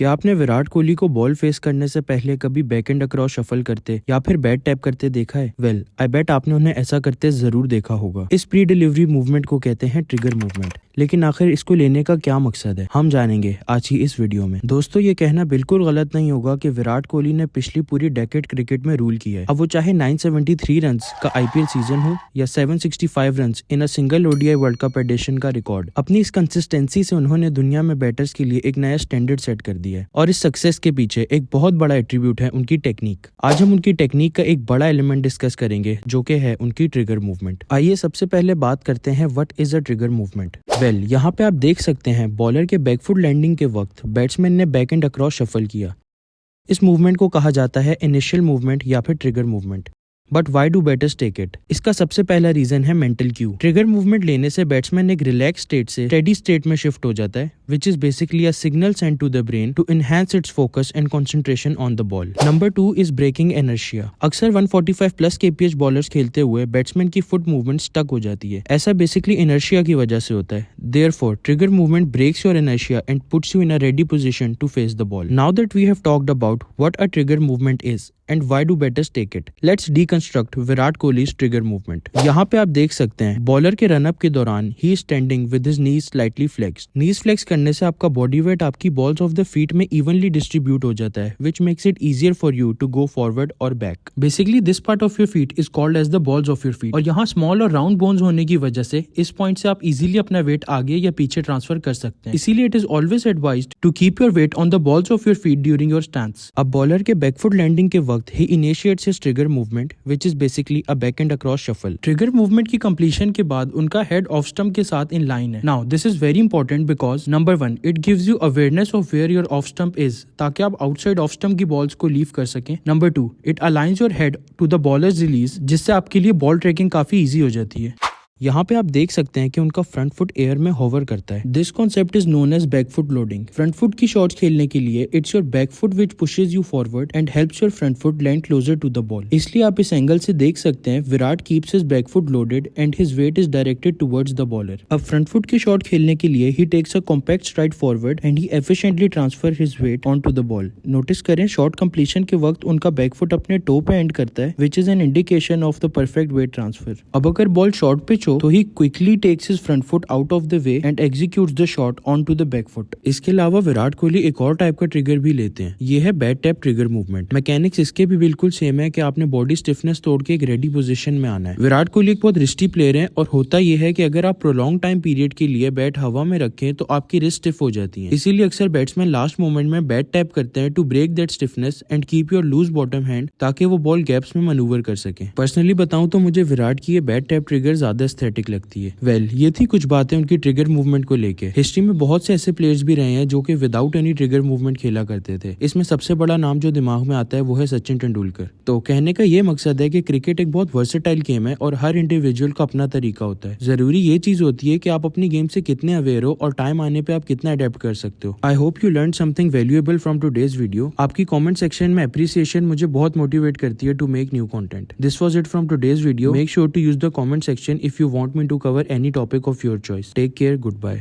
क्या आपने विराट कोहली को बॉल फेस करने से पहले कभी बैकएंड अक्रॉस शफल करते या फिर बैट टैप करते देखा है? वेल, आई बेट आपने उन्हें ऐसा करते जरूर देखा होगा। इस प्री डिलीवरी मूवमेंट को कहते हैं ट्रिगर मूवमेंट। लेकिन आखिर इसको लेने का क्या मकसद है, हम जानेंगे आज ही इस वीडियो में। दोस्तों, ये कहना बिल्कुल गलत नहीं होगा कि विराट कोहली ने पिछली पूरी डेकेड क्रिकेट में रूल किया है। अब वो चाहे 973 रन्स का आईपीएल सीजन हो या 765 runs in a single ODI World Cup edition का रिकॉर्ड, अपनी इस कंसिस्टेंसी से उन्होंने दुनिया में बैटर्स के लिए एक नया स्टैंडर्ड सेट कर दिया है। और इस सक्सेस के पीछे एक बहुत बड़ा एट्रीब्यूट है उनकी टेक्निक। आज हम उनकी टेक्निक का एक बड़ा एलिमेंट डिस्कस करेंगे, जो कि है उनकी ट्रिगर मूवमेंट। आइए सबसे पहले बात करते हैं what is a trigger movement. Well, यहाँ पे आप देख सकते हैं बॉलर के बैकफुट लैंडिंग के वक्त बैट्समैन ने बैक एंड अक्रॉस शफल किया। इस मूवमेंट को कहा जाता है इनिशियल मूवमेंट या फिर trigger movement. But why do batters take it? इसका सबसे पहला रीजन है मेंटल क्यू। ट्रिगर मूवमेंट लेने से बैट्समैन एक रिलैक्स स्टेट से स्टेडी स्टेट में शिफ्ट हो जाता है, which is basically a signal sent to the brain to enhance its focus and concentration on the ball. Number 2 is breaking inertia. अक्सर 145 plus kph bowlers खेलते हुए batsman की foot movement stuck हो जाती है। ऐसा बेसिकली इनर्शिया की वजह से होता है। Therefore, trigger movement breaks your inertia and puts you in a ready position to face the ball. Now that we have talked about what a trigger movement is and why do batters take it, let's deconstruct Virat कोहली's trigger movement. यहाँ पे आप देख सकते हैं bowler के run up के दौरान he is standing with his knees slightly flexed. Knees flex करने से आपका बॉडी वेट आपकी बॉल्स ऑफ द फीट में इवनली डिस्ट्रीब्यूट हो जाता है, which makes it easier for you to go forward or back. Basically, this part of your feet is called as the balls of your feet. और यहाँ small और round bones होने की वजह से इस पॉइंट से आप इजीली अपना वेट आगे या पीछे ट्रांसफर कर सकते हैं। इसीलिए it is always advised to keep your weight on the balls of your feet during your stance. अब बॉलर के बैकफुट लैंडिंग के वक्त ही initiates his trigger movement, which is basically a back and across shuffle. Trigger movement की completion के बाद उनका head off stump के साथ इन लाइन है। Now this is very important because number 1, it gives you awareness of where your off stump is, ताकि आप outside off stump की बॉल्स को लीव कर सकें। Number 2, it aligns your head to the bowler's release, जिससे आपके लिए ball tracking काफी इजी हो जाती है। यहाँ पे आप देख सकते हैं कि उनका फ्रंट फुट एयर में होवर करता है। This concept is known as back foot loading. Front foot की शॉट्स खेलने के लिए it's your back foot which pushes you forward and helps your front foot land closer to the ball. इसलिए आप इस एंगल से देख सकते हैं Virat keeps his back foot loaded and his weight is directed towards the bowler. अब front foot की shot खेलने के लिए he takes a compact stride forward and he efficiently transfer his weight on to the ball. Notice करें shot completion के वक्त उनका back foot अपने टो पे एंड करता है, which is an indication of the perfect weight transfer. अब अगर बॉल शॉर्ट पिच हो तो he quickly takes his front foot out of the way and executes the shot onto the back foot. इसके अलावा विराट कोहली एक और टाइप का trigger भी लेते हैं, ये है bat tap trigger movement. Mechanics इसके भी बिल्कुल सेम है कि आपने बॉडी स्टिफनेस तोड़ के एक रेडी पोजीशन में आना है। विराट कोहली एक बहुत रिस्टी प्लेयर है और होता यह है कि अगर आप प्रोलॉन्ग टाइम पीरियड के लिए बैट हवा में रखें तो आपकी रिस्ट स्टिफ हो जाती है। इसीलिए अक्सर बैट्समैन लास्ट मोमेंट में बैट टैप करते हैं to break that stiffness and keep your loose bottom hand, ताकि वो बॉल गैप्स में मनूवर कर सके। पर्सनली बताऊं तो मुझे विराट की ये बैट टैप ट्रिगर ज्यादा एस्थेटिक लगती है। वेल, ये थी कुछ बातें उनकी ट्रिगर मूवमेंट को लेके। हिस्ट्री में बहुत से ऐसे प्लेयर्स भी रहे हैं जो कि विदाउट एनी ट्रिगर मूवमेंट खेला करते थे। इसमें सबसे बड़ा नाम जो दिमाग में आता है वो है सचिन तेंदुलकर। तो कहने का ये मकसद है कि क्रिकेट एक बहुत वर्सेटाइल गेम है और हर इंडिविजुअल का अपना तरीका होता है। जरूरी ये चीज होती है कि आप अपनी गेम से कितने अवेयर हो और टाइम आने पे आप कितना अडेप्ट कर सकते हो। I hope you learn something valuable from today's video. आपकी कमेंट सेक्शन में अप्रिसिएशन मुझे बहुत मोटिवेट करती है to make new content. This was it from today's video. Make sure to use the comment section if you want me to cover any topic of your choice. Take care. Goodbye.